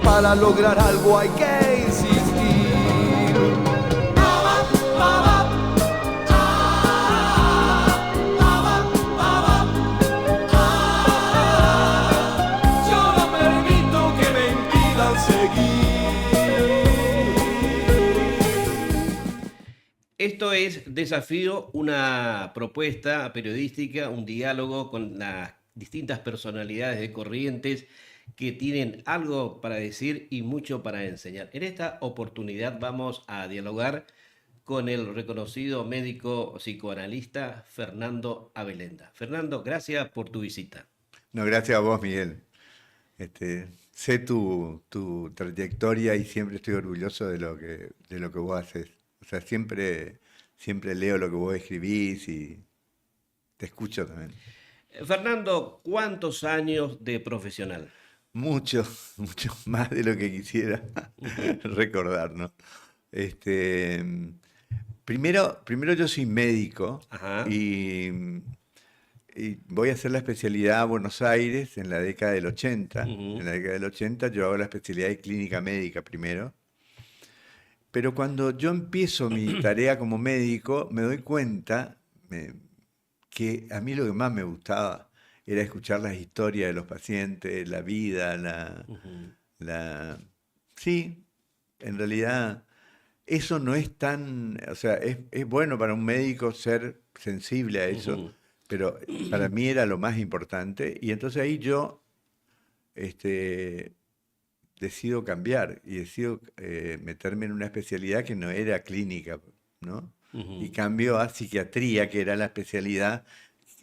para lograr algo hay que insistir. Yo no permito que me impidan seguir. Esto es Desafío, una propuesta periodística, un diálogo con las distintas personalidades de Corrientes que tienen algo para decir y mucho para enseñar. En esta oportunidad vamos a dialogar con el reconocido médico psicoanalista Fernando Abelenda. Fernando, gracias por tu visita. No, gracias a vos, Miguel. Sé tu trayectoria y siempre estoy orgulloso de lo que vos haces. O sea, siempre leo lo que vos escribís y te escucho también. Fernando, ¿cuántos años de profesional? Muchos, muchos más de lo que quisiera recordar, ¿no? Este, primero yo soy médico Ajá. y voy a hacer la especialidad a Buenos Aires en la década del 80. Ujú. En la década del 80 yo hago la especialidad de clínica médica primero. Pero cuando yo empiezo mi tarea como médico, me doy cuenta que a mí lo que más me gustaba era escuchar las historias de los pacientes, la vida, Ujú. Sí, en realidad eso no es tan... O sea, es bueno para un médico ser sensible a eso, Ujú. pero para mí era lo más importante. Y entonces ahí yo este, decido cambiar y decido meterme en una especialidad que no era clínica, ¿no? Y Ujú. cambio a psiquiatría, que era la especialidad.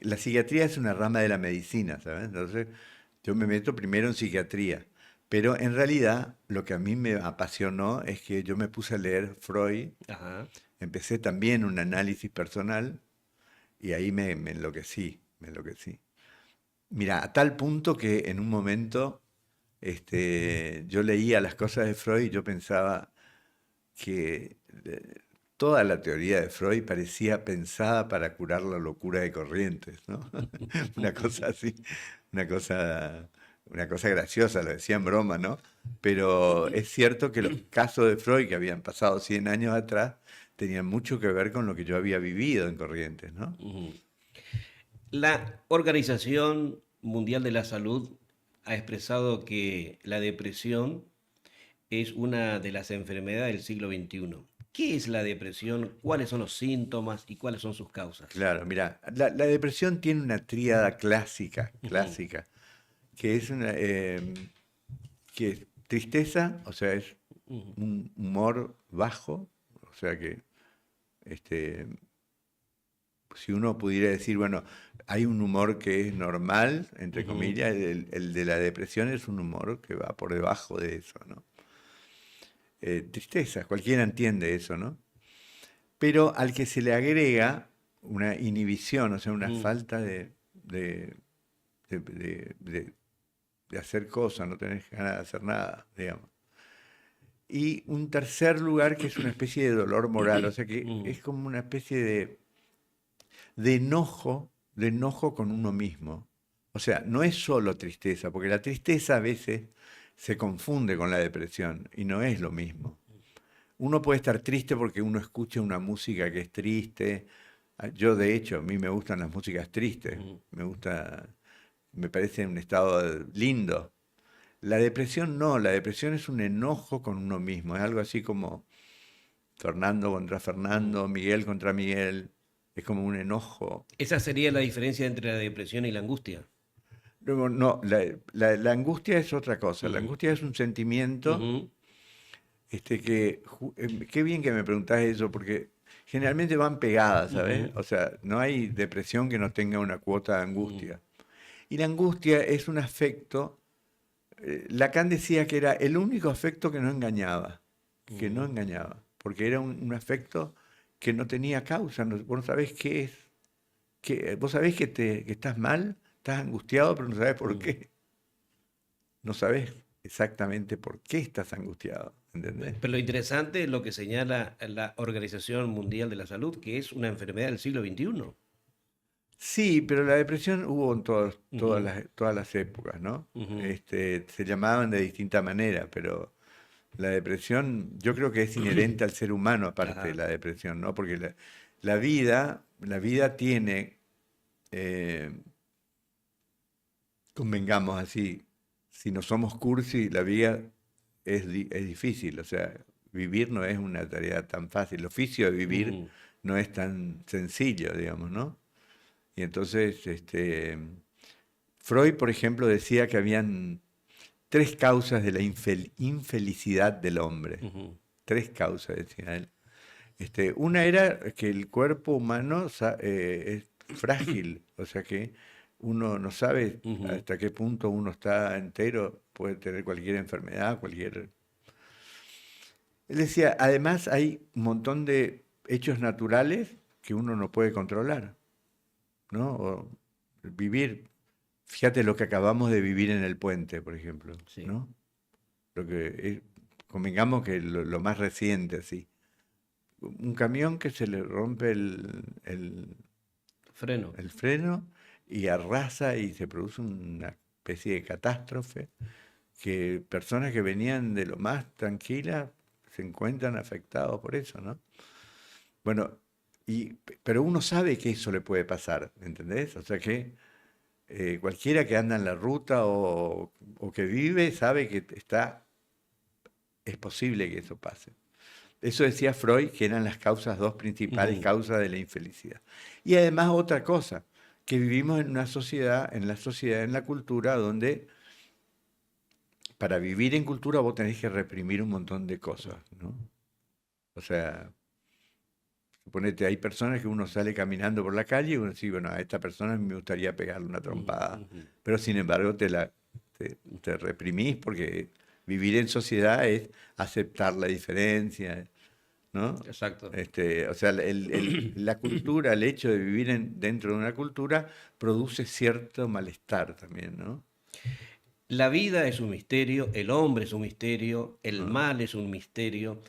La psiquiatría es una rama de la medicina, ¿sabes? Entonces yo me meto primero en psiquiatría, pero en realidad lo que a mí me apasionó es que yo me puse a leer Freud, Ajá. empecé también un análisis personal y ahí me enloquecí, me enloquecí. Mira, a tal punto que en un momento yo leía las cosas de Freud y yo pensaba que toda la teoría de Freud parecía pensada para curar la locura de Corrientes, ¿no? Una cosa así, una cosa, una cosa graciosa, lo decía en broma, ¿no? Pero es cierto que los casos de Freud que habían pasado 100 años atrás tenían mucho que ver con lo que yo había vivido en Corrientes, ¿no? Ujú. La Organización Mundial de la Salud ha expresado que la depresión es una de las enfermedades del siglo XXI. ¿Qué es la depresión? ¿Cuáles son los síntomas y cuáles son sus causas? Claro, mira, la depresión tiene una tríada clásica, Ujú. clásica, que es que es tristeza, o sea, es Ujú. un humor bajo, o sea que este, si uno pudiera decir, bueno, hay un humor que es normal, entre Ujú. comillas, el de la depresión es un humor que va por debajo de eso, ¿no? Tristeza, cualquiera entiende eso, ¿no? Pero al que se le agrega una inhibición, o sea, una Ujú. falta de de hacer cosas, no tenés ganas de hacer nada, digamos. Y un tercer lugar que es una especie de dolor moral, o sea que Ujú. es como una especie de enojo con uno mismo. O sea, no es solo tristeza, porque la tristeza a veces se confunde con la depresión y no es lo mismo. Uno puede estar triste porque uno escucha una música que es triste. Yo, de hecho, a mí me gustan las músicas tristes. Ujú. Me parece un estado lindo. La depresión no, la depresión es un enojo con uno mismo. Es algo así como Fernando contra Ujú. Fernando, Miguel contra Miguel. Es como un enojo. Esa sería la diferencia entre la depresión y la angustia. Luego, no, la angustia es otra cosa. La Ujú. angustia es un sentimiento Ujú. qué bien que me preguntás eso, porque generalmente van pegadas, ¿sabes? Ujú. O sea, no hay depresión que no tenga una cuota de Ujú. angustia. Y la angustia es un afecto, Lacan decía que era el único afecto que no Ujú. engañaba, porque era un afecto que no tenía causa, vos no sabés qué es, vos sabés que estás mal, estás angustiado, pero no sabés por Ujú. qué, no sabés exactamente por qué estás angustiado, ¿entendés? Pero lo interesante es lo que señala la Organización Mundial de la Salud, que es una enfermedad del siglo XXI. Sí, pero la depresión hubo en Ujú, todas las épocas, ¿no? ujú. Se llamaban de distinta manera, pero la depresión yo creo que es inherente al ser humano aparte de Ajá. la depresión, ¿no? Porque la vida tiene, eh, convengamos así, si no somos cursi, la vida es difícil, o sea, vivir no es una tarea tan fácil, el oficio de vivir Ujú, no es tan sencillo, digamos, ¿no? Y entonces, Freud, por ejemplo, decía que habían tres causas de la infelicidad del hombre. ujú, Tres causas, decía él. Una era que el cuerpo humano es frágil, o sea que uno no sabe ujú. hasta qué punto uno está entero, puede tener cualquier enfermedad, cualquier... Él decía, además hay un montón de hechos naturales que uno no puede controlar, ¿no? O vivir, fíjate lo que acabamos de vivir en el puente, por ejemplo, Sí. ¿no? Lo que convengamos que lo más reciente, así. Un camión que se le rompe Freno. el freno y arrasa y se produce una especie de catástrofe que personas que venían de lo más tranquilas se encuentran afectados por eso, ¿no? Bueno, pero uno sabe que eso le puede pasar, ¿entendés? O sea que cualquiera que anda en la ruta o que vive sabe que es posible que eso pase. Eso decía Freud, que eran las causas, dos principales Ujú. causas de la infelicidad. Y además otra cosa, que vivimos en una sociedad, en la cultura, donde para vivir en cultura vos tenés que reprimir un montón de cosas, ¿no? O sea, suponete, hay personas que uno sale caminando por la calle y uno dice, bueno, a esta persona me gustaría pegarle una Ujú, trompada, ujú. pero sin embargo te reprimís porque vivir en sociedad es aceptar la diferencia, ¿no? Exacto. O sea, la cultura, el hecho de vivir dentro de una cultura produce cierto malestar también, ¿no? La vida es un misterio, el hombre es un misterio, el ¿No? mal es un misterio.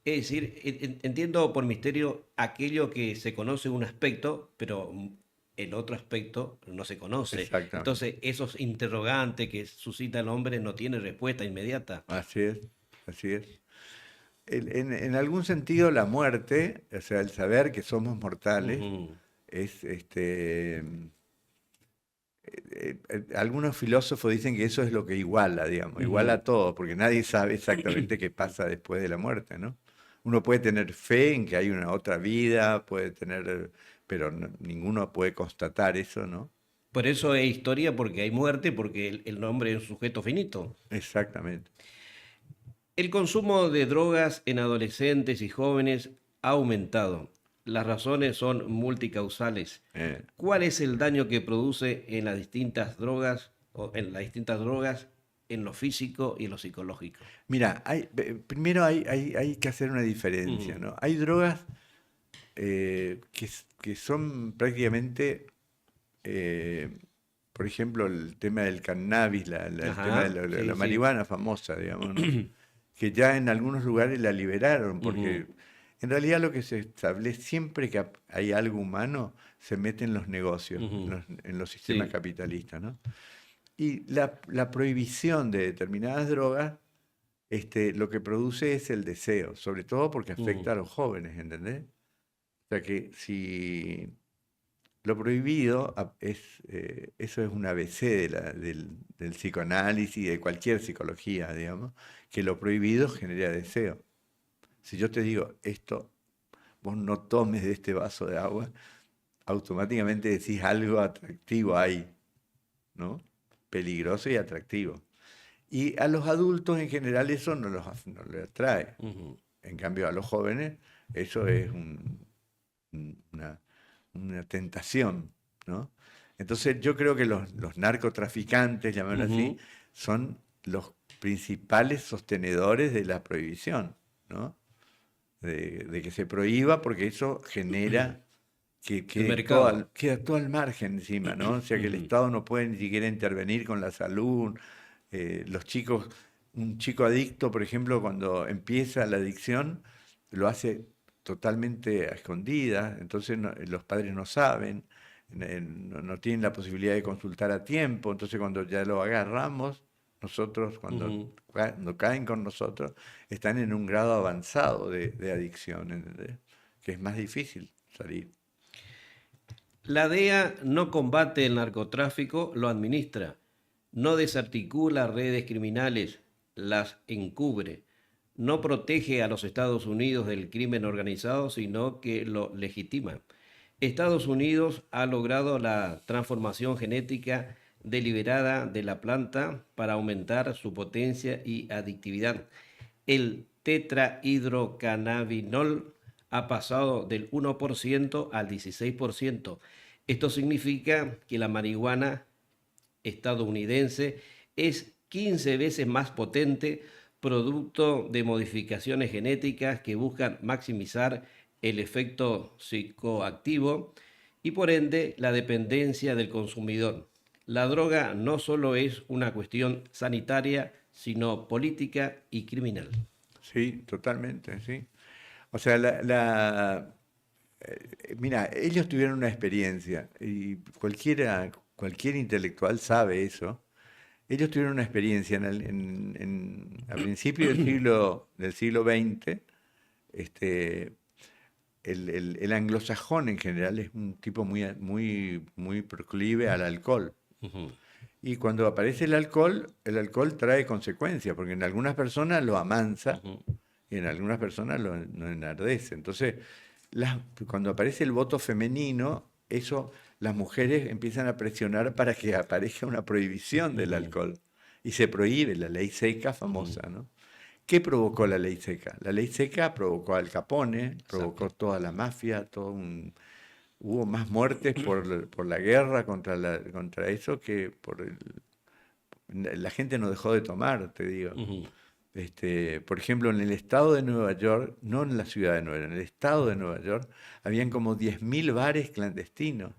Es decir, entiendo por misterio aquello que se conoce un aspecto, pero el otro aspecto no se conoce. Exactamente. Entonces, esos interrogantes que suscita el hombre no tienen respuesta inmediata. Así es, así es. En algún sentido, la muerte, o sea, el saber que somos mortales, Ujú, es algunos filósofos dicen que eso es lo que iguala, digamos, iguala ujú. a todo, porque nadie sabe exactamente qué pasa después de la muerte, ¿no? Uno puede tener fe en que hay una otra vida, puede tener, pero ninguno puede constatar eso, ¿no? Por eso es historia, porque hay muerte, porque el hombre es un sujeto finito. Exactamente. El consumo de drogas en adolescentes y jóvenes ha aumentado. Las razones son multicausales. Eh, ¿Cuál es el daño que produce en las distintas drogas o en las distintas drogas en lo físico y en lo psicológico? Mira, primero hay que hacer una diferencia, Ujú. ¿no? Hay drogas que son prácticamente, eh, por ejemplo, el tema del cannabis, el tema de Ajá, la sí, sí. marihuana famosa, digamos, ¿no? Que ya en algunos lugares la liberaron, porque Ujú, en realidad lo que se establece, siempre que hay algo humano, se mete en los negocios, ujú. en los sistemas Sí. capitalistas, ¿no? Y la prohibición de determinadas drogas, lo que produce es el deseo, sobre todo porque afecta Ujú, a los jóvenes, ¿entendés? O sea que si lo prohibido eso es un ABC del psicoanálisis, de cualquier psicología, digamos, que lo prohibido genera deseo. Si yo te digo esto, vos no tomes de este vaso de agua, automáticamente decís algo atractivo ahí, ¿no? Peligroso y atractivo. Y a los adultos en general eso no les atrae. ujú. En cambio, a los jóvenes eso es una, una tentación, ¿no? Entonces yo creo que los narcotraficantes, llamémoslo así, Ujú. son los principales sostenedores de la prohibición, ¿no? De que se prohíba porque eso genera que El mercado. queda todo al margen encima, ¿no? O sea que el Ujú, Estado no puede ni siquiera intervenir con la salud. Los chicos, un chico adicto, por ejemplo, cuando empieza la adicción, lo hace totalmente a escondidas, entonces los padres no saben. no tienen la posibilidad de consultar a tiempo, entonces cuando ya lo agarramos, nosotros, cuando caen con nosotros, están en un grado avanzado de adicción, ¿entendés? Que es más difícil salir. La DEA no combate el narcotráfico, lo administra. No desarticula redes criminales, las encubre. No protege a los Estados Unidos del crimen organizado, sino que lo legitima. Estados Unidos ha logrado la transformación genética deliberada de la planta para aumentar su potencia y adictividad. El tetrahidrocannabinol ha pasado del 1% al 16%. Esto significa que la marihuana estadounidense es 15 veces más potente, producto de modificaciones genéticas que buscan maximizar el efecto psicoactivo y por ende la dependencia del consumidor. La droga no solo es una cuestión sanitaria, sino política y criminal. Sí, totalmente, sí. O sea, mira, ellos tuvieron una experiencia y cualquier intelectual sabe eso. Ellos tuvieron una experiencia a principios del siglo XX. El anglosajón en general es un tipo muy proclive al alcohol. Ujú. Y cuando aparece el alcohol trae consecuencias, porque en algunas personas lo amansa Ujú. y en algunas personas lo enardece. Entonces, cuando aparece el voto femenino, las mujeres empiezan a presionar para que aparezca una prohibición del Ujú. alcohol. Y se prohíbe la ley seca famosa, Ujú. ¿no? ¿Qué provocó la ley seca? La ley seca provocó a Al Capone, provocó Exacto. toda la mafia, hubo más muertes por la guerra contra eso que la gente no dejó de tomar, te digo. Ujú. Por ejemplo, en el estado de Nueva York, no en la ciudad de Nueva York, en el estado de Nueva York, habían como 10.000 bares clandestinos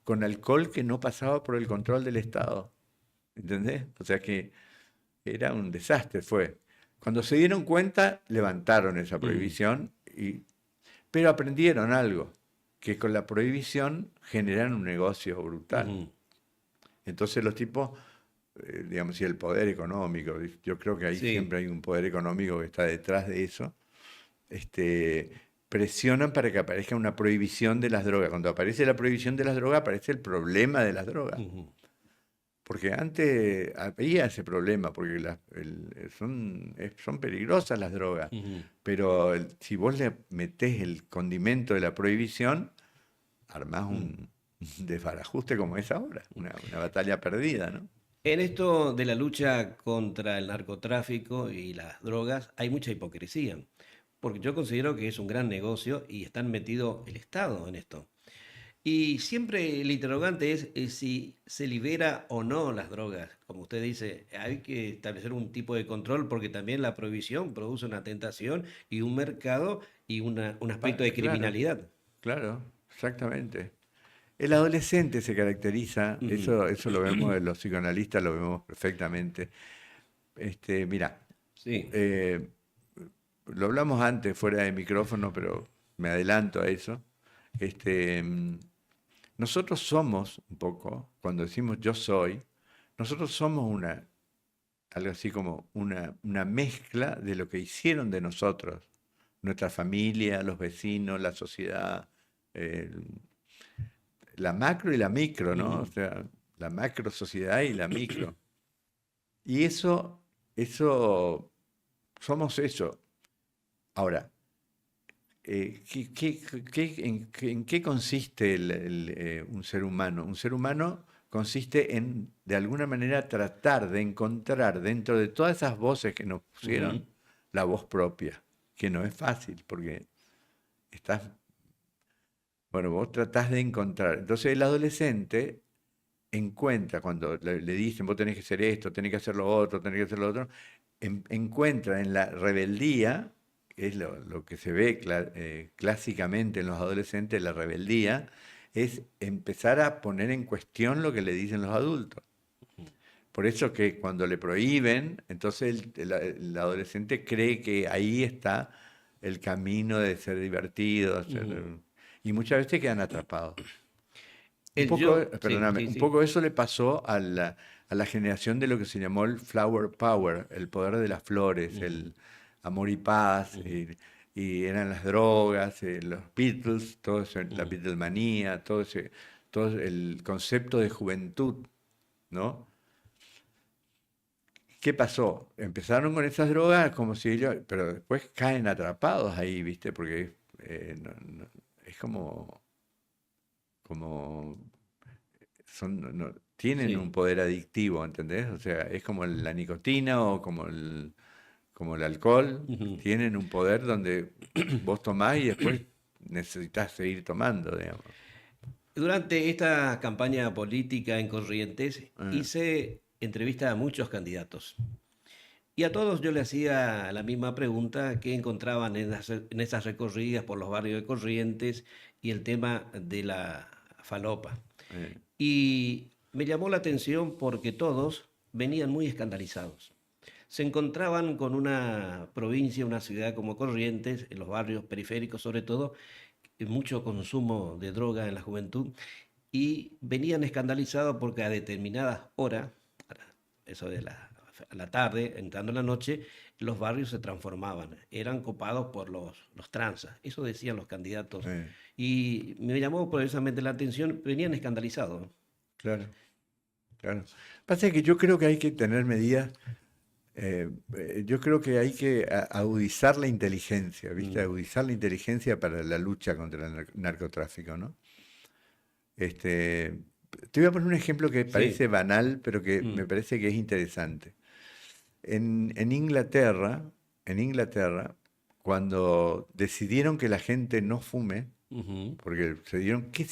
con alcohol que no pasaba por el control del Estado. ¿Entendés? O sea que era un desastre, fue. Cuando se dieron cuenta, levantaron esa Ujú. prohibición, pero aprendieron algo, que con la prohibición generan un negocio brutal. Ujú. Entonces los tipos, digamos, y el poder económico, yo creo que ahí Sí. siempre hay un poder económico que está detrás de eso, este, presionan para que aparezca una prohibición de las drogas. Cuando aparece la prohibición de las drogas, aparece el problema de las drogas. Ujú. Porque antes había ese problema, porque son peligrosas las drogas, Ujú. pero si vos le metés el condimento de la prohibición, armás Ujú. un desbarajuste como es ahora, una batalla perdida, ¿no? En esto de la lucha contra el narcotráfico y las drogas hay mucha hipocresía, porque yo considero que es un gran negocio y están metido el Estado en esto. Y siempre el interrogante es si se libera o no las drogas. Como usted dice, hay que establecer un tipo de control porque también la prohibición produce una tentación y un mercado y un aspecto de Claro, criminalidad. claro, exactamente. El adolescente se caracteriza, Ujú. eso lo vemos en los psicoanalistas, lo vemos perfectamente. Mira, Sí. eh, lo hablamos antes fuera de micrófono, pero me adelanto a eso. Este, mm, Nosotros somos un poco, cuando decimos yo soy, nosotros somos algo así como una mezcla de lo que hicieron de nosotros, nuestra familia, los vecinos, la sociedad, el- la macro y la micro, ¿no? O Ujú. sea, la macro sociedad y la micro. Y somos eso. Ahora, en qué consiste un ser humano? Un ser humano consiste en, de alguna manera, tratar de encontrar dentro de todas esas voces que nos Ujú. pusieron, la voz propia, que no es fácil, porque estás, bueno, vos tratás de encontrar. Entonces el adolescente encuentra, cuando le dicen, vos tenés que hacer esto, tenés que hacer lo otro, tenés que hacer lo otro, encuentra en la rebeldía, que es lo que se ve clásicamente en los adolescentes, la rebeldía, es empezar a poner en cuestión lo que le dicen los adultos. Por eso que cuando le prohíben, entonces el adolescente cree que ahí está el camino de ser divertido, Ujú. y muchas veces quedan atrapados. Un El poco, yo, sí, perdóname, sí, un sí. poco eso le pasó a la generación de lo que se llamó el flower power, el poder de las flores, Ujú, el amor y paz, ujú, y eran las drogas, los Beatles, la ujú. Beatlemanía, todo el concepto de juventud, ¿no? ¿Qué pasó? Empezaron con esas drogas como si ellos, pero después caen atrapados ahí, ¿viste? Porque es como tienen un Sí. poder adictivo, ¿entendés? O sea, es como la nicotina o como el alcohol, Ujú. tienen un poder donde vos tomás y después necesitas seguir tomando, digamos. Durante esta campaña política en Corrientes Eh, hice entrevista a muchos candidatos y a todos yo le hacía la misma pregunta que encontraban en esas recorridas por los barrios de Corrientes y el tema de la falopa. eh, Y me llamó la atención porque todos venían muy escandalizados. Se encontraban con una provincia, una ciudad como Corrientes, en los barrios periféricos sobre todo, mucho consumo de droga en la juventud y venían escandalizados porque a determinadas horas, eso de a la tarde, entrando en la noche, los barrios se transformaban, eran copados por los tranzas, eso decían los candidatos. eh, Y me llamó precisamente la atención, venían escandalizados. claro, claro. Pasa que yo creo que hay que tener medidas. Yo creo que hay que agudizar la inteligencia, ¿viste? Mm, Agudizar la inteligencia para la lucha contra el narcotráfico, ¿no? Este, te voy a poner un ejemplo que parece sí. banal, pero que me Mm, parece que es interesante. En Inglaterra, cuando decidieron que la gente no fume, ujú, porque qué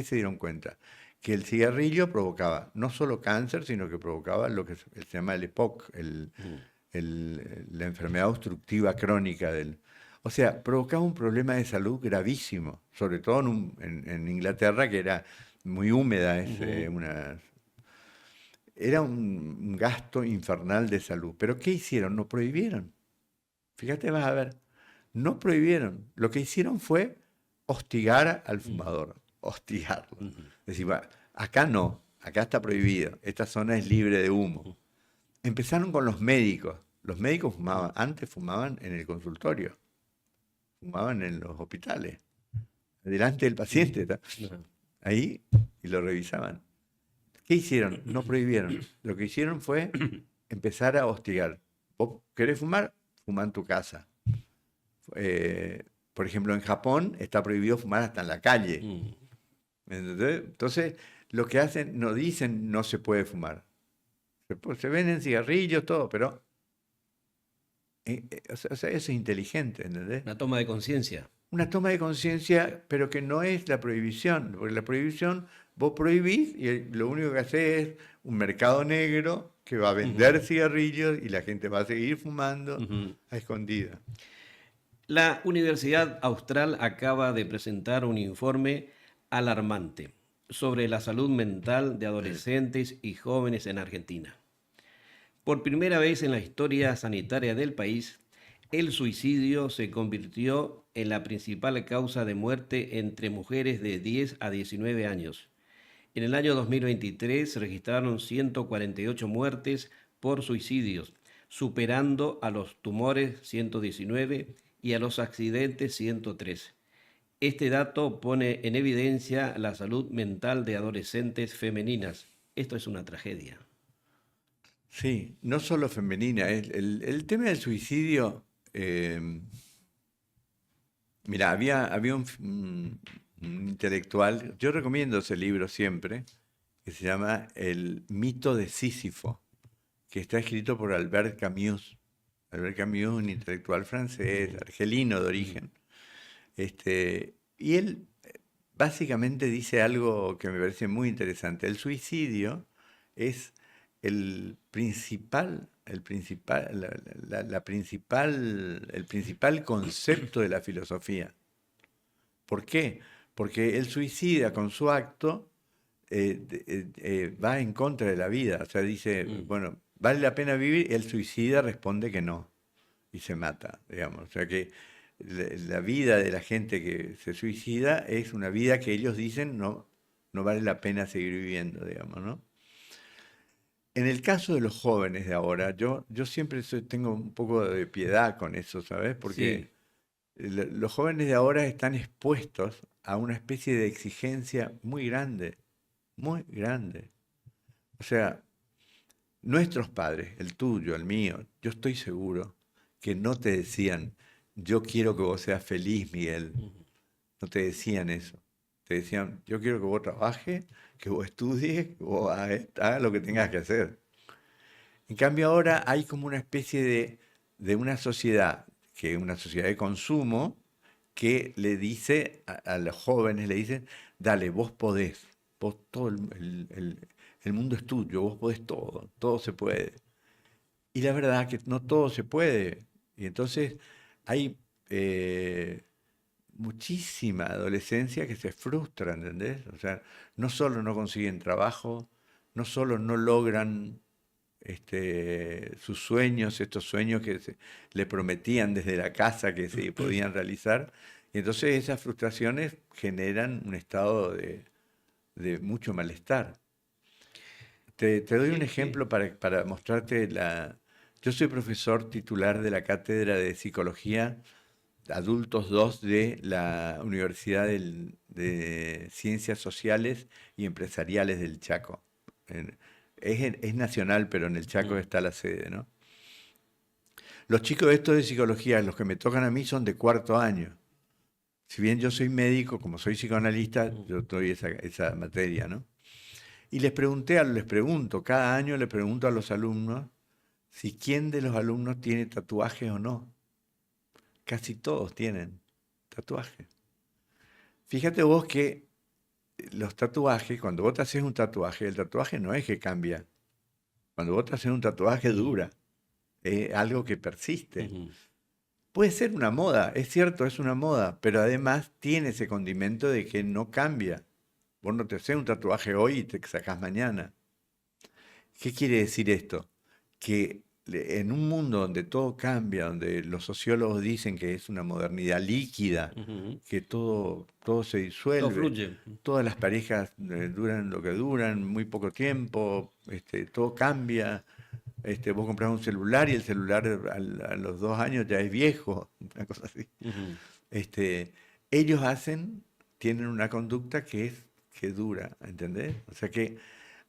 se dieron cuenta? Que el cigarrillo provocaba no solo cáncer, sino que provocaba lo que se llama el EPOC, ujú, la enfermedad obstructiva crónica o sea, provocaba un problema de salud gravísimo, sobre todo en Inglaterra, que era muy húmeda, ujú. era un gasto infernal de salud. Pero ¿qué hicieron? No prohibieron. Fíjate, vas a ver, no prohibieron. Lo que hicieron fue hostigar al Ujú, fumador, hostigarlo. ujú, Decir, "Va, acá no, acá está prohibido, esta zona es libre de humo". ujú, Empezaron con los médicos. Los médicos fumaban, antes fumaban en el consultorio, fumaban en los hospitales, delante del paciente, ujú, ¿tá? ajá, Ahí, y lo revisaban. ¿Qué hicieron? No prohibieron. Lo que hicieron fue empezar a hostigar. ¿Vos querés fumar? Fuma en tu casa. Eh, por ejemplo, en Japón está prohibido fumar hasta en la calle. ujú. ¿Entendés? Entonces, lo que hacen, no dicen no se puede fumar. Se venden cigarrillos, todo, pero o sea, eso es inteligente, ¿entendés? Una toma de conciencia. Una toma de conciencia, pero que no es la prohibición, porque la prohibición vos prohibís y lo único que haces es un mercado negro que va a Ujú, vender cigarrillos y la gente va a seguir fumando ujú. a escondida. La Universidad Austral acaba de presentar un informe alarmante sobre la salud mental de Eh, adolescentes y jóvenes en Argentina. Por primera vez en la historia sanitaria del país, el suicidio se convirtió en la principal causa de muerte entre mujeres de 10 a 19 años. En el año 2023 se registraron 148 muertes por suicidios, superando a los tumores 119 y a los accidentes 103. Este dato pone en evidencia la salud mental de adolescentes femeninas. Esto es una tragedia. sí, no solo femenina, el tema del suicidio, mira, había un intelectual, yo recomiendo ese libro siempre, que se llama El mito de Sísifo, que está escrito por Albert Camus. Albert Camus, un intelectual francés, Ujú, argelino de ujú, origen. Y él básicamente dice algo que me parece muy interesante. El suicidio es el principal concepto de la filosofía. ¿Por qué? Porque el suicida con su acto va en contra de la vida. O sea, dice, ujú. bueno, ¿vale la pena vivir? El suicida responde que no y se mata, digamos. O sea que la vida de la gente que se suicida es una vida que ellos dicen no, no vale la pena seguir viviendo, digamos, ¿no? En el caso de los jóvenes de ahora, yo siempre tengo un poco de piedad con eso, ¿sabes? Porque Sí, los jóvenes de ahora están expuestos a una especie de exigencia muy grande, muy grande. O sea, nuestros padres, el tuyo, el mío, yo estoy seguro que no te decían, yo quiero que vos seas feliz, Miguel. ujú, No te decían eso. Te decían, yo quiero que vos trabajes, que vos estudies, que vos hagas lo que tengas que hacer. En cambio ahora hay como una especie de una sociedad, que es una sociedad de consumo, que le dice a los jóvenes, le dicen, dale, vos podés, vos todo el mundo es tuyo, vos podés todo, todo se puede. Y la verdad que no todo se puede. Y entonces hay muchísima adolescencia que se frustra, ¿entendés? O sea, no solo no consiguen trabajo, no solo no logran sus sueños, estos sueños que le prometían desde la casa que se podían realizar. Y entonces esas frustraciones generan un estado de mucho malestar. Te doy un sí, sí. ejemplo para mostrarte la... Yo soy profesor titular de la Cátedra de Psicología Adultos 2 de la Universidad de Ciencias Sociales y Empresariales del Chaco. En- es nacional, pero en el Chaco Ujú, está la sede, ¿no? Los chicos estos de psicología, los que me tocan a mí, son de cuarto año. Si bien yo soy médico, como soy psicoanalista, ujú. yo doy esa materia, ¿no? Y les pregunto, cada año le pregunto a los alumnos si quién de los alumnos tiene tatuajes o no. Casi todos tienen tatuajes. Fíjate vos que los tatuajes, cuando vos te haces un tatuaje, el tatuaje no es que cambia. Cuando vos te haces un tatuaje Mm, dura, es algo que persiste. ujú. Puede ser una moda, es cierto, es una moda, pero además tiene ese condimento de que no cambia. Vos no te haces un tatuaje hoy y te sacás mañana. ¿Qué quiere decir esto? Que en un mundo donde todo cambia, donde los sociólogos dicen que es una modernidad líquida, Ujú. que todo se Todo disuelve, fluye. todas las parejas duran lo que duran, muy poco tiempo, todo cambia. Vos compras un celular y el celular a los 2 años ya es viejo, una cosa así. Ujú. Este, ellos tienen una conducta que dura, ¿entendés? O sea que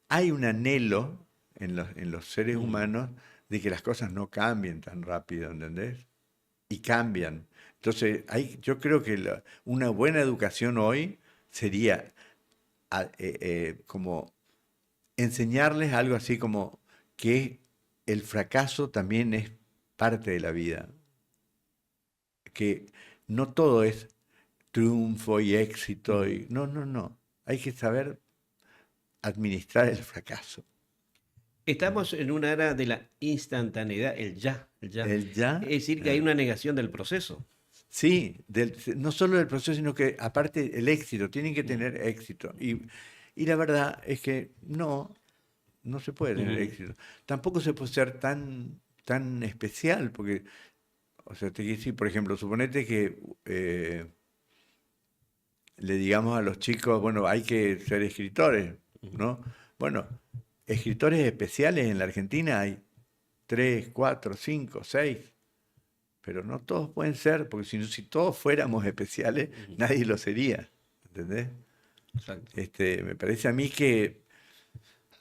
hay un anhelo en los seres Mm. humanos de que las cosas no cambien tan rápido, ¿entendés? Y cambian. Entonces, yo creo que una buena educación hoy sería como enseñarles algo así como que el fracaso también es parte de la vida, que no todo es triunfo y éxito Ujú. y no, no, no. Hay que saber administrar el fracaso. Estamos en una era de la instantaneidad, el ya, el ya. El ya, Es decir, que hay una negación del proceso. sí, no solo del proceso, sino que aparte el éxito, tienen que Mm. tener éxito. Y la verdad es que no se puede tener Ujú. éxito. Tampoco se puede ser tan especial, porque, o sea, te quiero decir, por ejemplo, suponete que le digamos a los chicos, bueno, hay que ser escritores, Ujú. ¿no? Bueno, escritores especiales en la Argentina hay 3, 4, 5, 6, pero no todos pueden ser, porque si todos fuéramos especiales, Ujú. nadie lo sería, ¿entendés? Exacto. Me parece a mí que,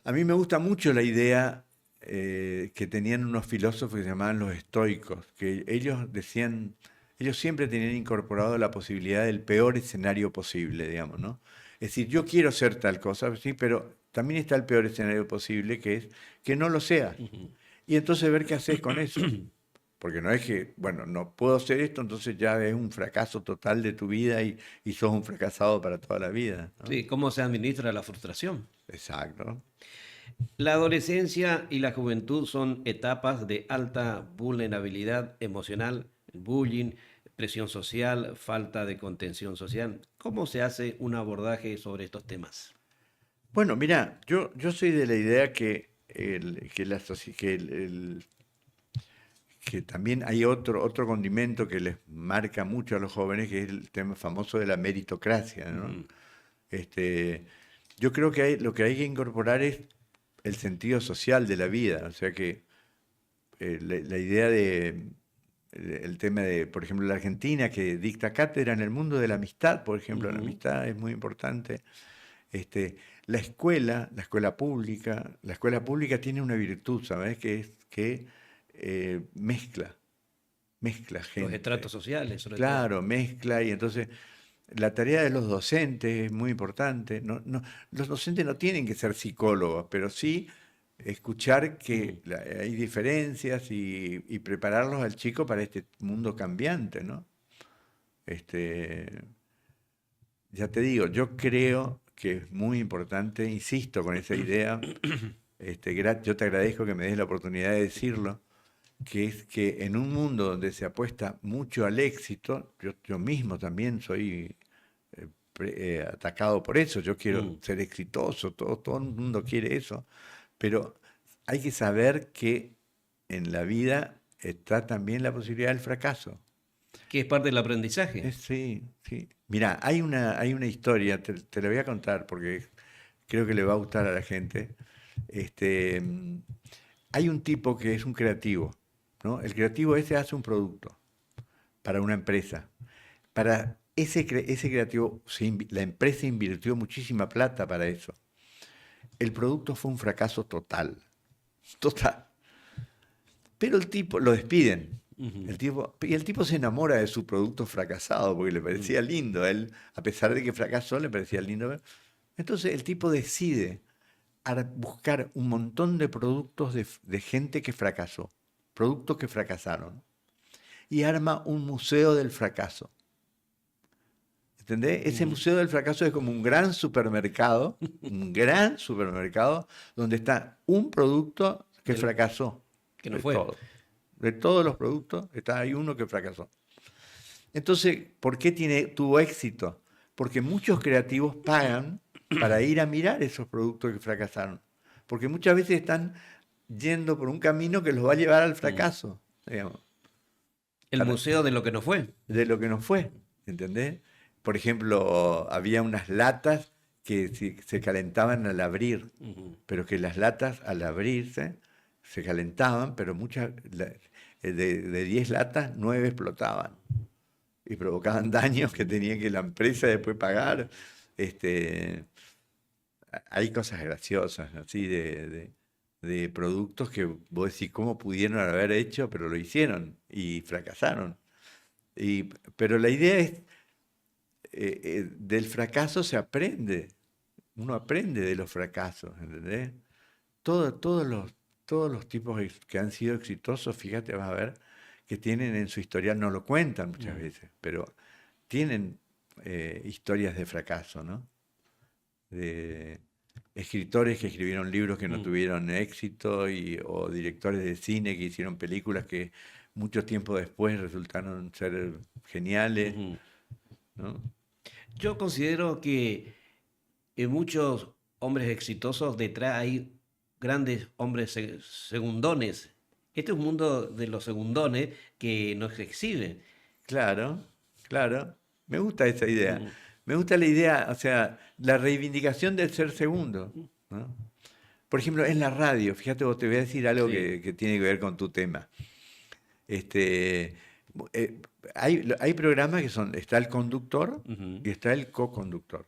a mí me gusta mucho la idea que tenían unos filósofos que se llamaban los estoicos, que ellos decían, ellos siempre tenían incorporado la posibilidad del peor escenario posible, digamos, ¿no? Es decir, yo quiero ser tal cosa, sí, pero también está el peor escenario posible, que es que no lo seas. Ujú. Y entonces ver qué haces con eso. Porque no es que, bueno, no puedo hacer esto, entonces ya es un fracaso total de tu vida y sos un fracasado para toda la vida, ¿no? Sí, ¿cómo se administra la frustración? Exacto. La adolescencia y la juventud son etapas de alta vulnerabilidad emocional, bullying, presión social, falta de contención social. ¿Cómo se hace un abordaje sobre estos temas? Bueno, mira, yo soy de la idea que también hay otro condimento que les marca mucho a los jóvenes, que es el tema famoso de la meritocracia, ¿no? Ujú. Este, Yo creo que lo que hay que incorporar es el sentido social de la vida. O sea que la idea el tema de, por ejemplo, la Argentina, que dicta cátedra en el mundo de la amistad, por ejemplo, la amistad es muy importante. Este, la escuela pública tiene una virtud, ¿sabes? Que es que mezcla Los gente. estratos sociales, sobre todo. Claro, mezcla y entonces la tarea de los docentes es muy importante. Los docentes no tienen que ser psicólogos, pero sí escuchar que hay diferencias y prepararlos al chico para este mundo cambiante, ¿no? Este, ya te digo, yo creo que es muy importante, insisto con esa idea, yo te agradezco que me des la oportunidad de decirlo, que es que en un mundo donde se apuesta mucho al éxito, yo mismo también soy atacado por eso, yo quiero ser exitoso, todo el mundo quiere eso, pero hay que saber que en la vida está también la posibilidad del fracaso. Que es parte del aprendizaje. Sí, sí. Mira, hay una historia, te la voy a contar porque creo que le va a gustar a la gente. Este, mm, Hay un tipo que es un creativo, ¿no? El creativo ese hace un producto para una empresa. Para ese creativo, la empresa invirtió muchísima plata para eso. El producto fue un fracaso total, total. Pero el tipo, lo despiden. Y el tipo se enamora de su producto fracasado porque le parecía lindo. A él, a pesar de que fracasó, le parecía lindo. Entonces el tipo decide buscar un montón de productos de gente que fracasó, productos que fracasaron, y arma un museo del fracaso. ¿Entendés? Ese museo del fracaso es como un gran supermercado donde está un producto que fracasó. Que no De fue. todo. De todos los productos, hay uno que fracasó. Entonces, ¿por qué tuvo éxito? Porque muchos creativos pagan para ir a mirar esos productos que fracasaron. Porque muchas veces están yendo por un camino que los va a llevar al fracaso, digamos, El museo de lo que no fue. de lo que no fue, ¿entendés? Por ejemplo, había unas latas que se calentaban al abrir, pero que las latas al abrirse se calentaban, pero de 10 latas, 9 explotaban y provocaban daños que tenía que la empresa después pagar. Hay cosas graciosas, así, de productos que vos decís, ¿cómo pudieron haber hecho? Pero lo hicieron y fracasaron. Pero la idea es, del fracaso se aprende. Uno aprende de los fracasos, ¿entendés? Todos los tipos que han sido exitosos, fíjate, vas a ver, que tienen en su historial, no lo cuentan muchas veces, pero tienen historias de fracaso, ¿no? De escritores que escribieron libros que no tuvieron éxito o directores de cine que hicieron películas que mucho tiempo después resultaron ser geniales, ¿no? Yo considero que en muchos hombres exitosos detrás hay grandes hombres segundones. Este es un mundo de los segundones que nos exhibe. Claro, claro. Me gusta esa idea. Me gusta la idea, o sea, la reivindicación del ser segundo, ¿no? Por ejemplo, en la radio, fíjate, vos te voy a decir algo Sí. que tiene que ver con tu tema. Este, hay programas que está el conductor y está el co-conductor.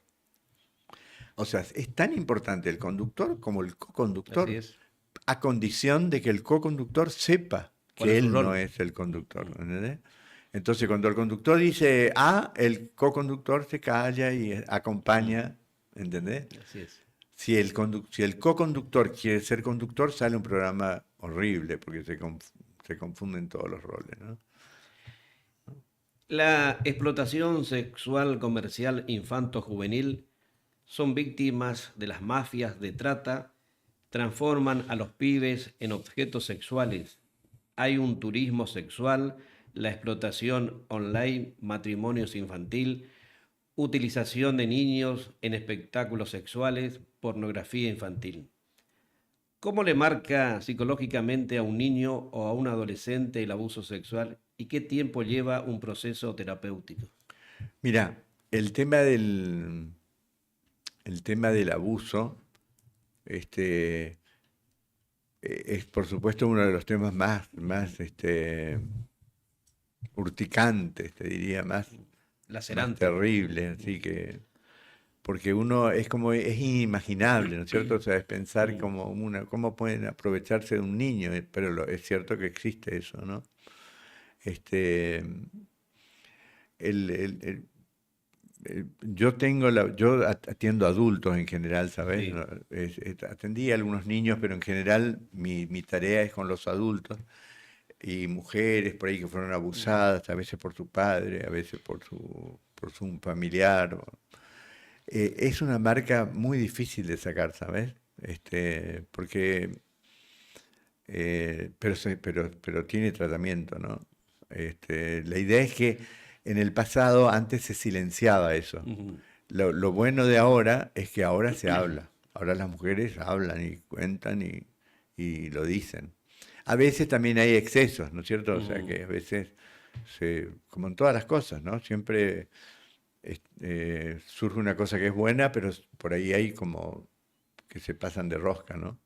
O sea, es tan importante el conductor como el co-conductor, Así es. a condición de que el co-conductor sepa ¿Cuál que es su él rol? no es el conductor, ¿entendés? Entonces, cuando el conductor dice A, el co-conductor se calla y acompaña, ¿entendés? Así es. Si el co-conductor quiere ser conductor, sale un programa horrible porque se confunden todos los roles, ¿no? La explotación sexual comercial infanto-juvenil son víctimas de las mafias de trata, transforman a los pibes en objetos sexuales. Hay un turismo sexual, la explotación online, matrimonios infantil, utilización de niños en espectáculos sexuales, pornografía infantil. ¿Cómo le marca psicológicamente a un niño o a un adolescente el abuso sexual y qué tiempo lleva un proceso terapéutico? Mira, el tema el tema del abuso, este, es por supuesto uno de los temas más urticantes, te diría, más Lacerante. terribles, así que, porque uno es como, es inimaginable, ¿no es cierto? O sea, es pensar Mm. como cómo pueden aprovecharse de un niño, pero es cierto que existe eso, ¿no? Este, el, el- el- yo atiendo adultos en general, ¿sabes? Sí. No, atendí a algunos niños, pero en general mi tarea es con los adultos y mujeres por ahí que fueron Ujú. abusadas, a veces por su padre, a veces por su familiar. Es una marca muy difícil de sacar, ¿sabes? Porque, pero tiene tratamiento, ¿no? La idea es que en el pasado antes se silenciaba eso. Ujú. Lo bueno de ahora es que ahora se habla. Ahora las mujeres hablan y cuentan y lo dicen. A veces también hay excesos, ¿no es cierto? O sea Ujú. que a veces, como en todas las cosas, ¿no? Siempre surge una cosa que es buena, pero por ahí hay como que se pasan de rosca, ¿no?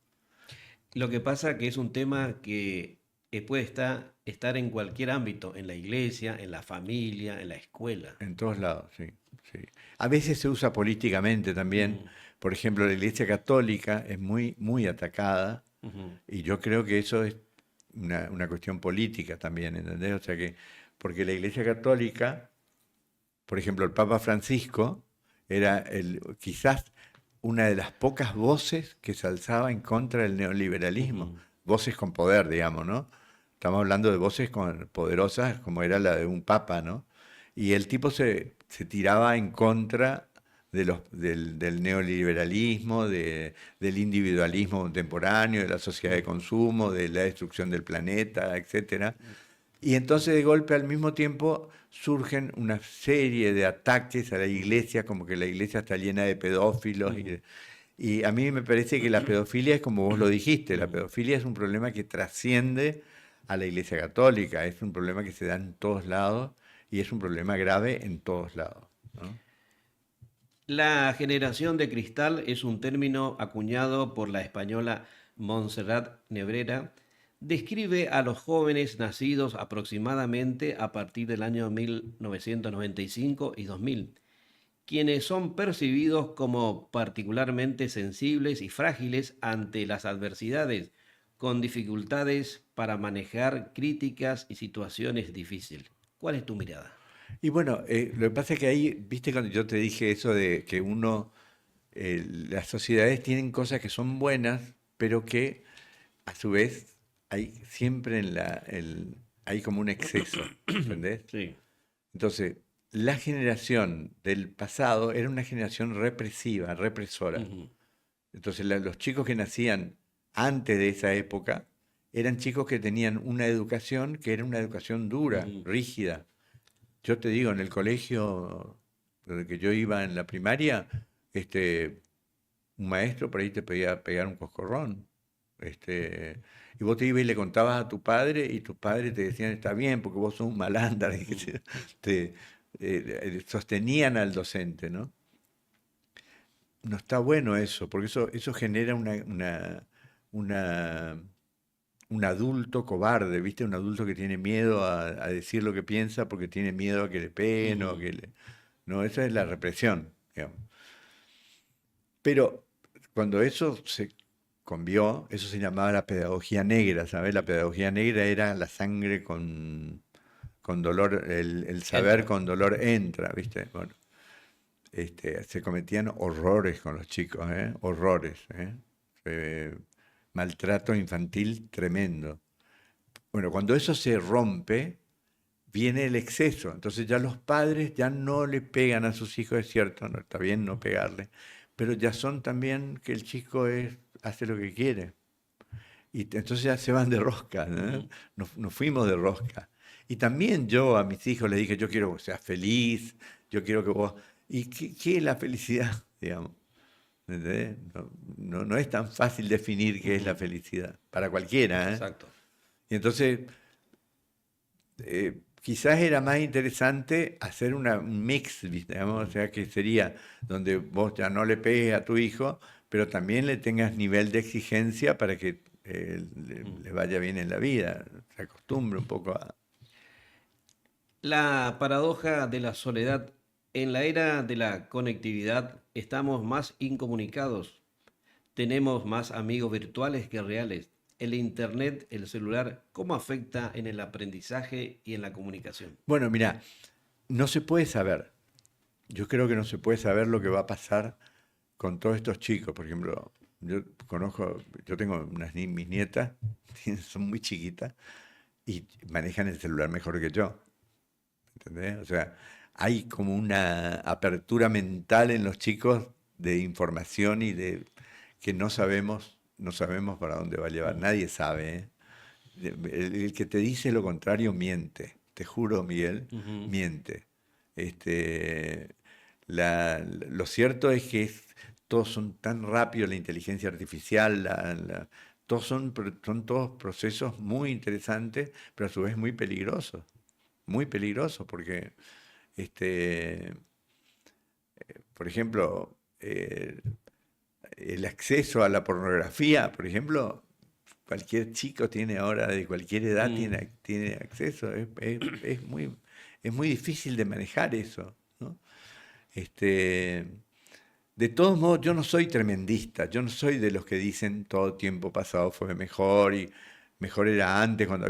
Lo que pasa que es un tema que puede estar en cualquier ámbito, en la iglesia, en la familia, en la escuela. En todos lados, sí, sí. A veces se usa políticamente también. Ujú. Por ejemplo, la Iglesia Católica es muy atacada Ujú. y yo creo que eso es una cuestión política también, ¿entendés? O sea que, porque la Iglesia Católica, por ejemplo, el Papa Francisco era quizás una de las pocas voces que se alzaba en contra del neoliberalismo, Ujú. voces con poder, digamos, ¿no? Estamos hablando de voces poderosas como era la de un papa, ¿no? Y el tipo se tiraba en contra del neoliberalismo, del individualismo contemporáneo, de la sociedad de consumo, de la destrucción del planeta, etcétera. Y entonces de golpe al mismo tiempo surgen una serie de ataques a la iglesia, como que la iglesia está llena de pedófilos. Ujú. Y a mí me parece que la pedofilia es como vos lo dijiste, la Ujú. pedofilia es un problema que trasciende a la iglesia católica, es un problema que se da en todos lados y es un problema grave en todos lados, ¿no? La generación de cristal es un término acuñado por la española Montserrat Nebrera. Describe a los jóvenes nacidos aproximadamente a partir del año 1995 y 2000, quienes son percibidos como particularmente sensibles y frágiles ante las adversidades, con dificultades para manejar críticas y situaciones difíciles. ¿Cuál es tu mirada? Y bueno, lo que pasa es que ahí, viste cuando yo te dije eso de que las sociedades tienen cosas que son buenas, pero que a su vez hay siempre hay como un exceso, ¿entendés? Sí. Entonces, la generación del pasado era una generación represiva, represora. Ujú. Entonces, los chicos que nacían antes de esa época eran chicos que tenían una educación que era una educación dura, Ujú. rígida. Yo te digo, en el colegio, desde que yo iba en la primaria, este, un maestro por ahí te podía pegar un coscorrón. Y vos te ibas y le contabas a tu padre y tus padres te decían, está bien, porque vos sos un malandro. Y qué sé yo. Te sostenían al docente, ¿no? No está bueno eso, porque eso genera una- un adulto cobarde, ¿viste? Un adulto que tiene miedo a decir lo que piensa porque tiene miedo a que le peguen o Ujú. que le... No, esa es la represión, digamos. Pero cuando eso se cambió, eso se llamaba la pedagogía negra, ¿sabes? La pedagogía negra era la sangre con dolor, el saber Entra. con dolor entra, ¿viste? Bueno, se cometían horrores con los chicos, ¿eh? Horrores, ¿eh? Eh, Maltrato infantil tremendo. Bueno, cuando eso se rompe, viene el exceso. Entonces ya los padres ya no le pegan a sus hijos, es cierto, no está bien no pegarle, pero ya son también que el chico hace lo que quiere. Y entonces ya se van de rosca, ¿no? Ujú. Nos fuimos de rosca. Y también yo a mis hijos les dije, yo quiero que seas feliz, yo quiero que vos... ¿Y qué es la felicidad? Digamos. ¿Entendés? No es tan fácil definir qué es la Ujú. felicidad, para cualquiera, ¿eh? Exacto. Y entonces, quizás era más interesante hacer un mix, digamos, o sea, que sería donde vos ya no le pegues a tu hijo, pero también le tengas nivel de exigencia para que le vaya bien en la vida, se acostumbre un poco a... La paradoja de la soledad. En la era de la conectividad estamos más incomunicados, tenemos más amigos virtuales que reales. El internet, el celular, ¿cómo afecta en el aprendizaje y en la comunicación? Bueno, mira, no se puede saber. Yo creo que no se puede saber lo que va a pasar con todos estos chicos. Por ejemplo, yo tengo mis nietas, son muy chiquitas y manejan el celular mejor que yo. ¿Entendés? O sea, hay como una apertura mental en los chicos de información y de que no sabemos para dónde va a llevar. Nadie sabe, ¿eh? El que te dice lo contrario miente. Te juro, Miguel, Ujú. miente. Este, lo cierto es que todos son tan rápidos, la inteligencia artificial, todos son todos procesos muy interesantes, pero a su vez muy peligrosos, porque, este, por ejemplo, el acceso a la pornografía, por ejemplo, cualquier chico tiene ahora, de cualquier edad, Mm. tiene acceso. Es muy difícil de manejar eso, ¿no? Este, de todos modos, yo no soy tremendista, yo no soy de los que dicen todo tiempo pasado fue mejor y mejor era antes cuando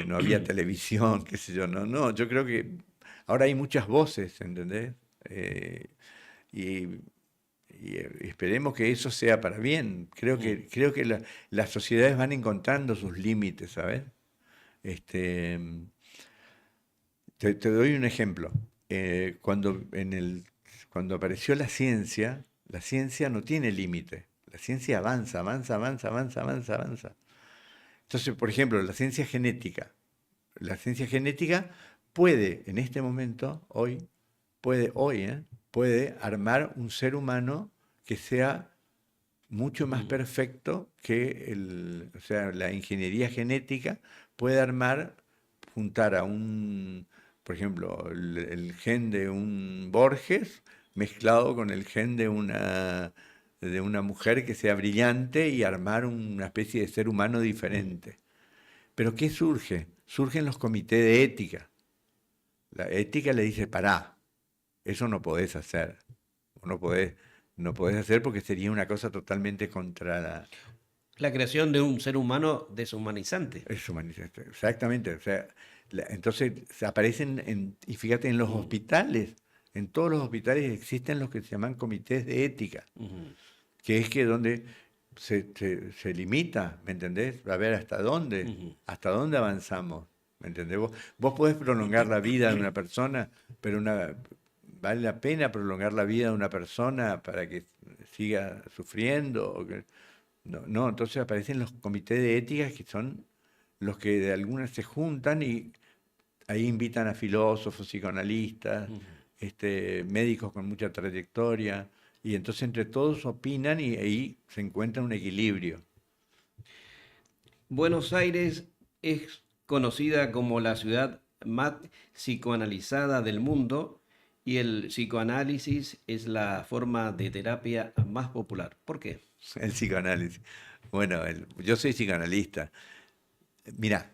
no había televisión, qué sé yo. No, no, yo creo que ahora hay muchas voces, ¿entendés? Y, esperemos que eso sea para bien. Mm. Creo que las sociedades van encontrando sus límites, ¿sabes? Este, te doy un ejemplo. Cuando apareció la ciencia no tiene límite. La ciencia avanza, avanza, avanza, avanza, avanza, avanza. Entonces, por ejemplo, la ciencia genética. La ciencia genética puede, en este momento, puede armar un ser humano que sea mucho más Mm. perfecto que o sea, la ingeniería genética puede juntar por ejemplo, el gen de un Borges mezclado con el gen de una mujer que sea brillante y armar una especie de ser humano diferente. Pero ¿qué surge? Surgen los comités de ética. La ética le dice, pará, eso no podés hacer. No podés hacer porque sería una cosa totalmente contra La creación de un ser humano deshumanizante. eso, exactamente. O sea, entonces se aparecen, y fíjate, en los Mm. hospitales, en todos los hospitales existen los que se llaman comités de ética, Ujú. que es que donde se limita, ¿me entendés? A ver Ujú. hasta dónde avanzamos, ¿me entendés? Vos podés prolongar la vida de una persona, pero vale la pena prolongar la vida de una persona para que siga sufriendo. No, no, entonces aparecen los comités de ética que son los que de algunas se juntan y ahí invitan a filósofos, psicoanalistas, Ujú. médicos con mucha trayectoria, y entonces entre todos opinan y ahí se encuentra un equilibrio. Buenos Aires es conocida como la ciudad más psicoanalizada del mundo y el psicoanálisis es la forma de terapia más popular. ¿Por qué? El psicoanálisis. Bueno, yo soy psicoanalista. Mira,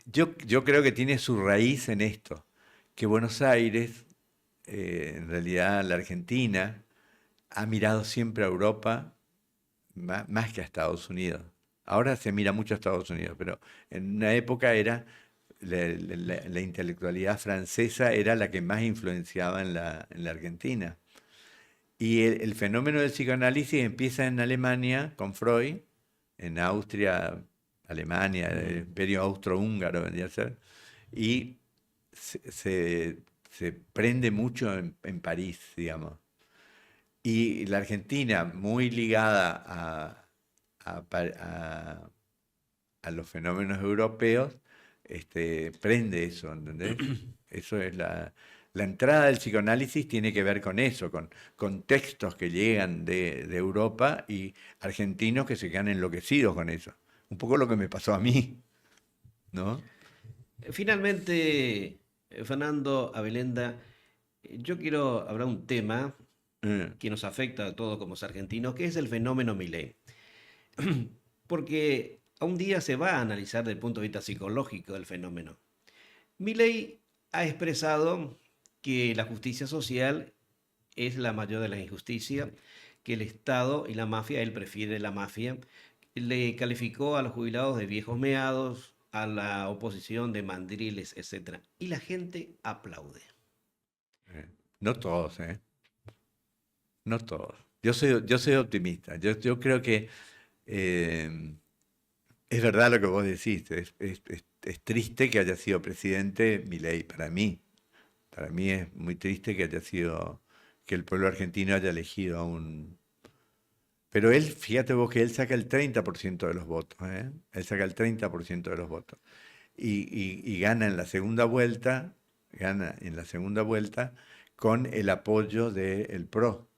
yo creo que tiene su raíz en esto, que Buenos Aires, en realidad la Argentina, ha mirado siempre a Europa más que a Estados Unidos. Ahora se mira mucho a Estados Unidos, pero en una época la intelectualidad francesa era la que más influenciaba en la Argentina. Y el fenómeno del psicoanálisis empieza en Alemania con Freud, en Austria, Alemania, el Ujú. imperio austrohúngaro vendría a ser, y se prende mucho en París, digamos. Y la Argentina, muy ligada a los fenómenos europeos, prende eso, ¿entendés? Eso es la entrada del psicoanálisis tiene que ver con eso, con textos que llegan de Europa y argentinos que se quedan enloquecidos con eso. Un poco lo que me pasó a mí, ¿no? Finalmente, Fernando Abelenda, yo quiero hablar un tema Eh, que nos afecta a todos como argentinos, que es el fenómeno Milei. Porque a un día se va a analizar desde el punto de vista psicológico el fenómeno. Milei ha expresado que la justicia social es la mayor de las injusticias, que el Estado y la mafia, él prefiere la mafia, le calificó a los jubilados de viejos meados, a la oposición de mandriles, etcétera. Y la gente aplaude. no todos, ¿eh? No todos. Yo soy optimista. Yo creo que eh, es verdad lo que vos decís. Es triste que haya sido presidente Milei para mí. Para mí es muy triste que haya sido, que el pueblo argentino haya elegido a un... Pero él, fíjate vos que él saca el 30% de los votos, ¿eh? Él saca el 30% de los votos. Y gana en la segunda vuelta, gana en la segunda vuelta con el apoyo del PRO.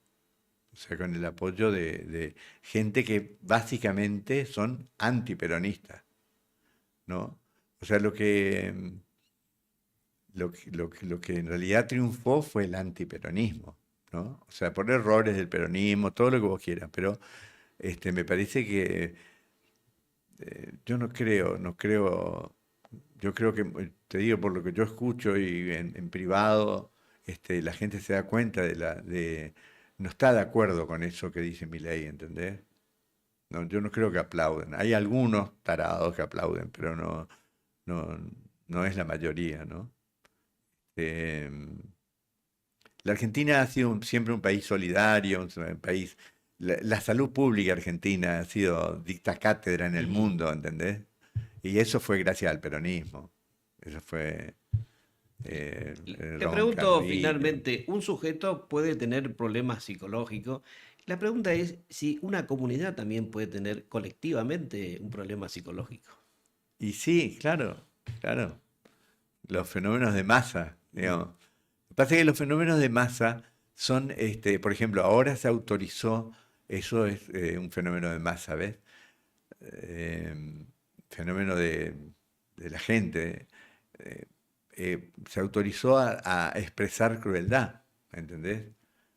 O sea, con el apoyo de gente que básicamente son antiperonistas, ¿no? O sea, lo que en realidad triunfó fue el antiperonismo, ¿no? O sea, por errores del peronismo, todo lo que vos quieras, pero me parece que yo no creo, yo creo que, te digo, por lo que yo escucho y en privado, la gente se da cuenta no está de acuerdo con eso que dice Milei, ¿entendés? No, yo no creo que aplauden. Hay algunos tarados que aplauden, pero no, no es la mayoría, ¿no? Eh, la Argentina ha sido siempre un país solidario, un país. La salud pública argentina ha sido dicta cátedra en el Ujú. mundo, ¿entendés? Y eso fue gracias al peronismo. Eso fue Le pregunto Roncalvino. finalmente, ¿un sujeto puede tener problemas psicológicos? La pregunta es si una comunidad también puede tener colectivamente un problema psicológico. Y sí, claro, claro. Los fenómenos de masa, digamos. Lo que pasa es que los fenómenos de masa son, por ejemplo, ahora se autorizó, eso es un fenómeno de masa, ¿ves? eh, Fenómeno de la gente, eh, se autorizó a expresar crueldad, ¿entendés?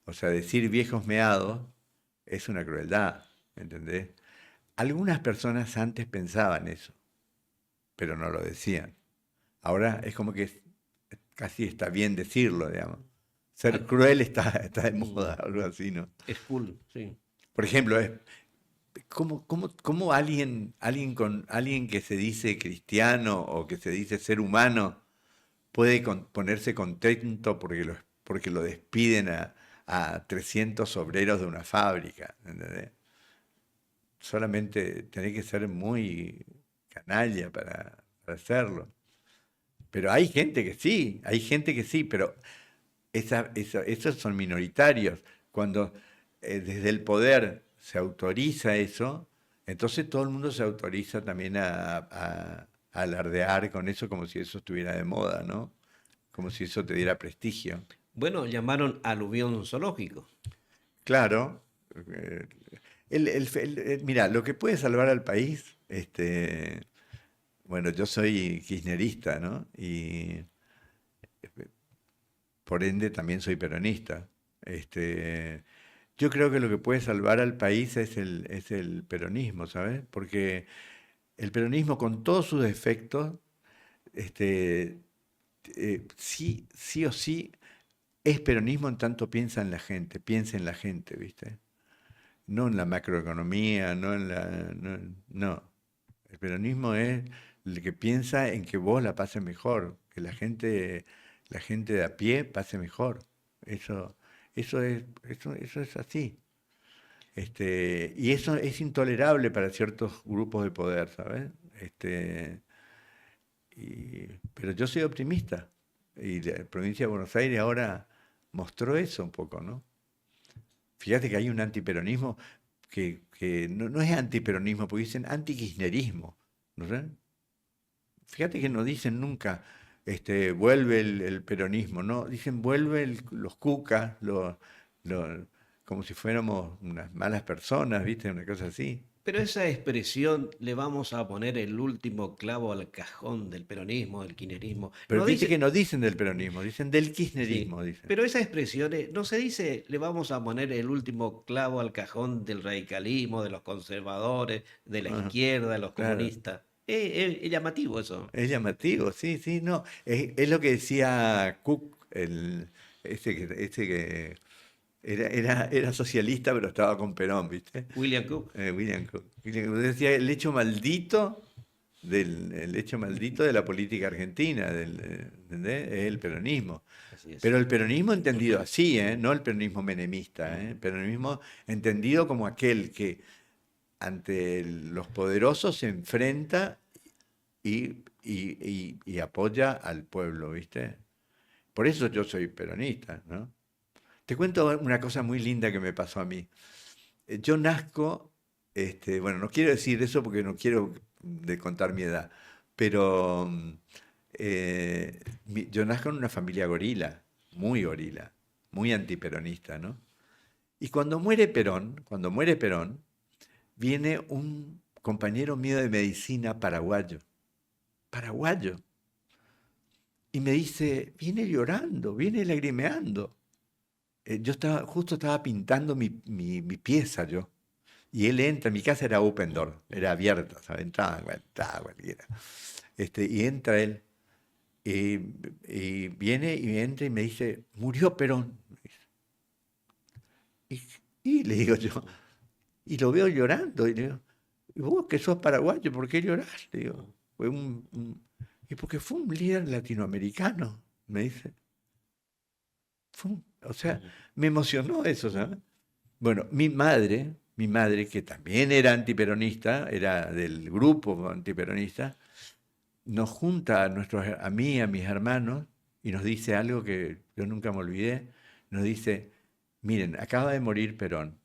O sea, decir viejos meados es una crueldad, ¿entendés? Algunas personas antes pensaban eso, pero no lo decían. Ahora es como que casi está bien decirlo, digamos. Ser Al- cruel está de moda, mm, algo así, ¿no? es cool, sí. Por ejemplo, ¿cómo alguien que se dice cristiano o que se dice ser humano puede ponerse contento porque lo despiden a 300 obreros de una fábrica? ¿Entendés? Solamente tenés que ser muy canalla para hacerlo. Pero hay gente que sí, pero esos son minoritarios. Cuando desde el poder se autoriza eso, entonces todo el mundo se autoriza también a alardear con eso como si eso estuviera de moda, ¿no? Como si eso te diera prestigio. Bueno, llamaron aluvión zoológico. Claro. eh, Mira, lo que puede salvar al país, bueno, yo soy kirchnerista, ¿no? Y por ende también soy peronista. Este, yo creo que lo que puede salvar al país es el peronismo, ¿sabes? Porque el peronismo con todos sus defectos, este, sí, sí o sí, es peronismo en tanto piensa en la gente, ¿viste? No en la macroeconomía, no en la... No, no. El peronismo es el que piensa en que vos la pases mejor, que la gente de a pie pase mejor. Eso, eso es así. Y eso es intolerable para ciertos grupos de poder, ¿sabes? Pero yo soy optimista. Y la provincia de Buenos Aires ahora mostró eso un poco, ¿no? Fíjate que hay un antiperonismo que no es antiperonismo, porque dicen antikirchnerismo, ¿no sé? Fíjate que no dicen nunca, vuelve el peronismo, ¿no? Dicen vuelve los cucas, como si fuéramos unas malas personas, ¿viste? Una cosa así. Pero esa expresión le vamos a poner el último clavo al cajón del peronismo, del kirchnerismo. Pero No viste que dice, no dicen del peronismo, dicen del sí, kirchnerismo, dicen. pero esa expresión no se dice le vamos a poner el último clavo al cajón del radicalismo, de los conservadores, de la Ajá, izquierda, de los claro. comunistas. Es llamativo eso. Es llamativo, sí, sí, no. Es lo que decía Cook, este que era socialista, pero estaba con Perón, ¿viste? William Cook. William Cook. William Cook decía el hecho maldito de la política argentina, ¿entendés? Es el peronismo. Así es. Pero el peronismo entendido así, ¿eh? No el peronismo menemista, ¿eh? El peronismo entendido como aquel que ante los poderosos se enfrenta y apoya al pueblo, ¿viste? Por eso yo soy peronista, ¿no? Te cuento una cosa muy linda que me pasó a mí. Yo nazco, bueno, no quiero decir eso porque no quiero contar mi edad, pero yo nazco en una familia gorila, muy antiperonista, ¿no? Y cuando muere Perón, viene un compañero mío de medicina paraguayo, y me dice, viene llorando, viene lagrimeando. Justo estaba pintando mi pieza yo. Y él entra, mi casa era open door, era abierta, ¿sabes? Entraba cualquiera. Y entra él, y viene y entra y me dice, murió Perón. Y, y le digo yo, y lo veo llorando, y le digo, ¿y vos que sos paraguayo, por qué llorás? Le digo, y porque fue un líder latinoamericano, me dice. O sea, me emocionó eso, ¿sabes? Bueno, mi madre, que también era antiperonista, era del grupo antiperonista, nos junta a mí, a mis hermanos, y nos dice algo que yo nunca me olvidé. Nos dice, miren, acaba de morir Perón.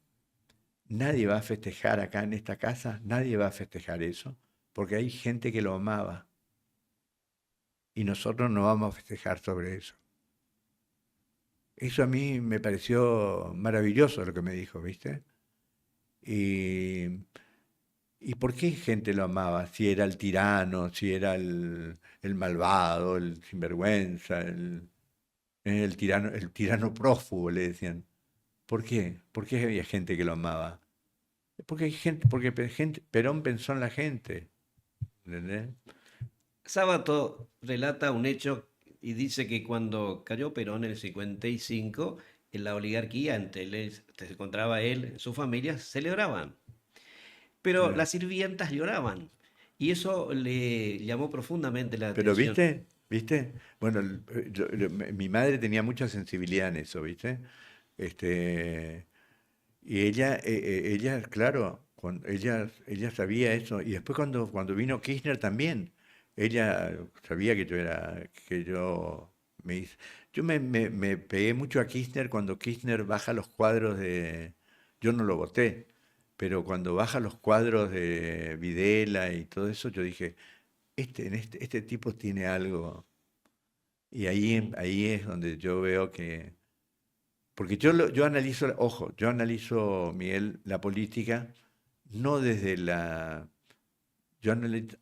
Nadie va a festejar acá en esta casa, nadie va a festejar eso, porque hay gente que lo amaba, y nosotros no vamos a festejar sobre eso. Eso a mí me pareció maravilloso lo que me dijo, ¿viste? Y, ¿Y por qué gente lo amaba? Si era el tirano, si era el malvado, el sinvergüenza, el tirano prófugo, le decían. ¿Por qué? ¿Por qué había gente que lo amaba? Porque hay gente, Perón pensó en la gente, ¿entendés? Sábato relata un hecho y dice que cuando cayó Perón en el 55, en la oligarquía entre él, se encontraba él, su familia, celebraban, pero Eh, las sirvientas lloraban y eso le llamó profundamente la Pero atención. ¿viste? Bueno, mi madre tenía mucha sensibilidad en eso, ¿viste? Este, y ella, claro, ella sabía eso. Y después cuando vino Kirchner también, ella sabía que yo me pegué mucho a Kirchner cuando Kirchner baja los cuadros yo no lo voté, pero cuando baja los cuadros de Videla y todo eso, yo dije, este tipo tiene algo. Y ahí es donde yo veo que porque yo analizo, ojo, yo analizo, Miguel, la política no desde yo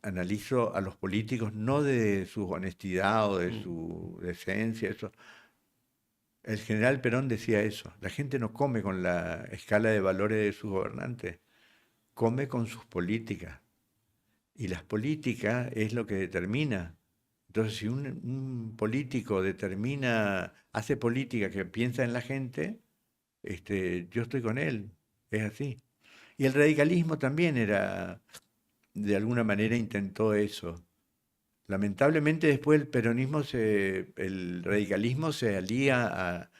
analizo a los políticos no de su honestidad o de Mm. su decencia, eso. El general Perón decía eso, la gente no come con la escala de valores de sus gobernantes, come con sus políticas. Y las políticas es lo que determina. Entonces, si un político hace política que piensa en la gente, yo estoy con él, es así. Y el radicalismo también de alguna manera intentó eso. Lamentablemente después el radicalismo se alía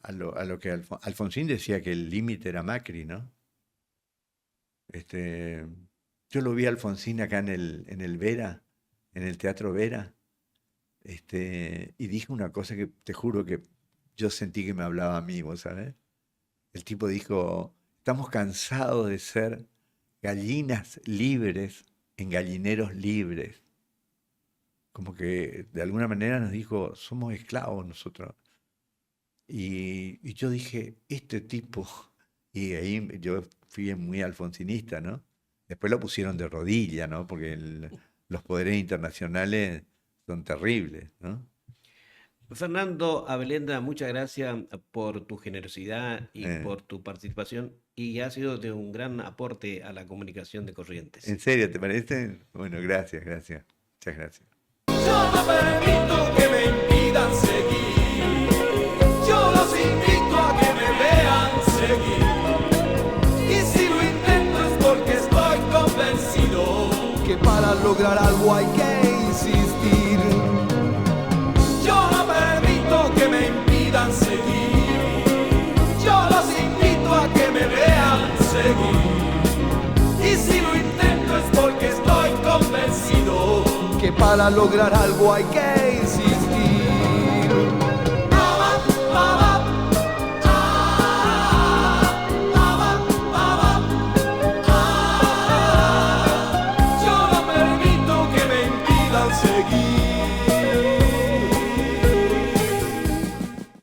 a lo que Alfonsín decía que el límite era Macri, ¿no? Este, yo lo vi a Alfonsín acá en el Vera, en el Teatro Vera, y dijo una cosa que te juro que yo sentí que me hablaba a mí, ¿vos sabés? El tipo dijo, estamos cansados de ser gallinas libres en gallineros libres. Como que de alguna manera nos dijo, somos esclavos nosotros. Y yo dije, este tipo, y ahí yo fui muy alfonsinista, ¿no? Después lo pusieron de rodilla, ¿no? Porque los poderes internacionales son terribles, ¿no? Fernando Abelenda, muchas gracias por tu generosidad y Eh, por tu participación y ha sido de un gran aporte a la comunicación de Corrientes. ¿En serio te parece? Bueno, gracias, gracias. Muchas gracias. Yo no permito que me impidan seguir. Yo los invito a que me vean seguir. Y si lo intento es porque estoy convencido que para lograr algo hay que insistir. Yo no permito que me impidan seguir. Yo los invito a que me vean seguir. Y si lo intento es porque estoy convencido que para lograr algo hay que insistir. Yo no permito que me impidan seguir.